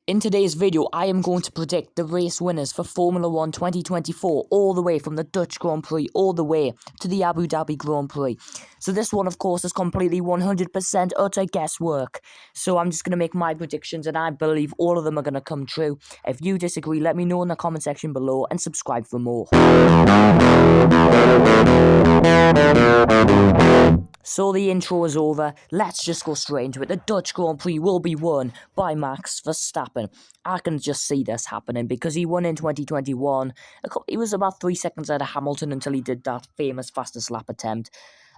In today's video, I am going to predict the race winners for Formula 1 2024, all the way from the Dutch Grand Prix, all the way to the Abu Dhabi Grand Prix. So this one, of course, is completely 100% utter guesswork. So I'm just going to make my predictions, and I believe all of them are going to come true. If you disagree, let me know in the comment section below, and subscribe for more. So the intro is over, let's just go straight into it. The Dutch Grand Prix will be won by Max Verstappen. I can just see this happening because he won in 2021. He was about 3 seconds ahead of Hamilton until he did that famous fastest lap attempt.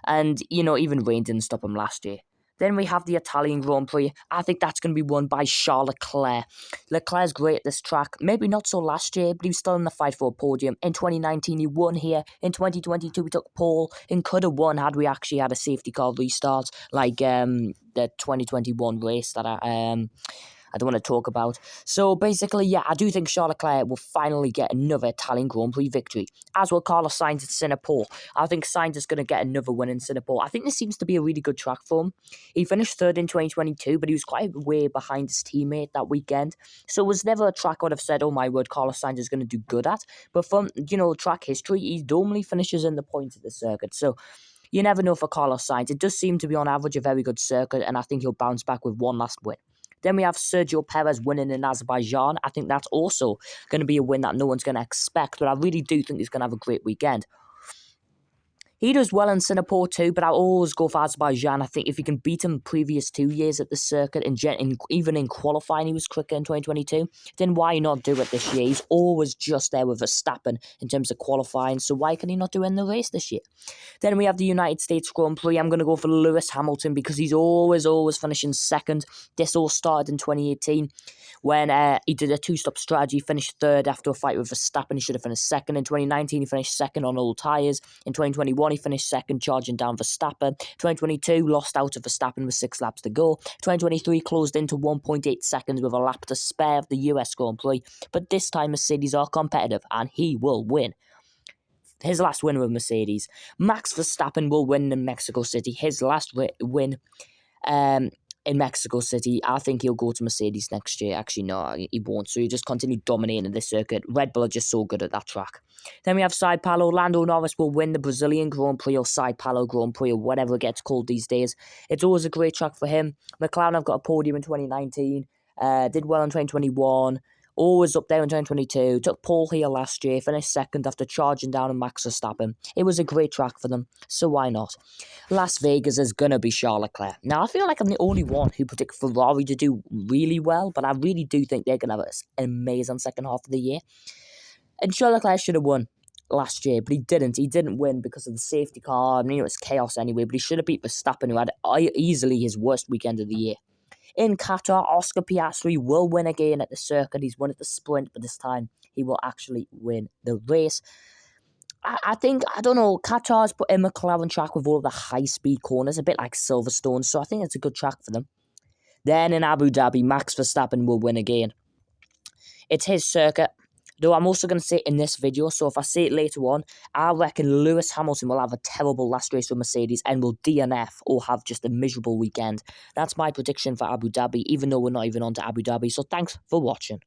And, even rain didn't stop him last year. Then we have the Italian Grand Prix. I think that's going to be won by Charles Leclerc. Leclerc's great at this track. Maybe not so last year, but he was still in the fight for a podium. In 2019, he won here. In 2022, he took pole and could have won had we actually had a safety car restart, like the 2021 race that I don't want to talk about. So basically, yeah, I do think Charles Leclerc will finally get another Italian Grand Prix victory, as will Carlos Sainz at Singapore. I think Sainz is going to get another win in Singapore. I think this seems to be a really good track for him. He finished third in 2022, but he was quite way behind his teammate that weekend. So it was never a track I would have said, oh my word, Carlos Sainz is going to do good at. But from, track history, he normally finishes in the points of the circuit. So you never know for Carlos Sainz. It does seem to be on average a very good circuit, and I think he'll bounce back with one last win. Then we have Sergio Perez winning in Azerbaijan. I think that's also going to be a win that no one's going to expect, but I really do think he's going to have a great weekend. He does well in Singapore too, but I always go for Azerbaijan. I think if you can beat him previous 2 years at the circuit, and even in qualifying he was quicker in 2022, then why not do it this year? He's always just there with Verstappen in terms of qualifying, so why can he not do it in the race this year? Then we have the United States Grand Prix. I'm going to go for Lewis Hamilton because he's always finishing second. This all started in 2018 when he did a two-stop strategy, finished third after a fight with Verstappen. He should have finished second. In 2019, he finished second on old tyres. In 2021, he finished second, charging down Verstappen. 2022, lost out to Verstappen with 6 laps to go. 2023, closed into 1.8 seconds with a lap to spare of the US Grand Prix. But this time, Mercedes are competitive, and he will win. His last win with Mercedes. Max Verstappen will win in Mexico City. His last win in Mexico City. I think he'll go to Mercedes next year. Actually, no, he won't. So he'll just continue dominating this circuit. Red Bull are just so good at that track. Then we have Sao Paulo. Lando Norris will win the Brazilian Grand Prix or Sao Paulo Grand Prix or whatever it gets called these days. It's always a great track for him. McLaren have got a podium in 2019. Did well in 2021. Always up there in 2022, took pole here last year, finished second after charging down on Max Verstappen. It was a great track for them, so why not? Las Vegas is going to be Charles Leclerc. Now, I feel like I'm the only one who predict Ferrari to do really well, but I really do think they're going to have an amazing second half of the year. And Charles Leclerc should have won last year, but he didn't. He didn't win because of the safety car. I mean, it was chaos anyway, but he should have beat Verstappen, who had easily his worst weekend of the year. In Qatar, Oscar Piastri will win again at the circuit. He's won at the sprint, but this time he will actually win the race. I think, Qatar's put in McLaren track with all of the high-speed corners, a bit like Silverstone, so I think it's a good track for them. Then in Abu Dhabi, Max Verstappen will win again. It's his circuit. Though I'm also going to say it in this video, so if I say it later on, I reckon Lewis Hamilton will have a terrible last race with Mercedes and will DNF or have just a miserable weekend. That's my prediction for Abu Dhabi, even though we're not even on to Abu Dhabi. So thanks for watching.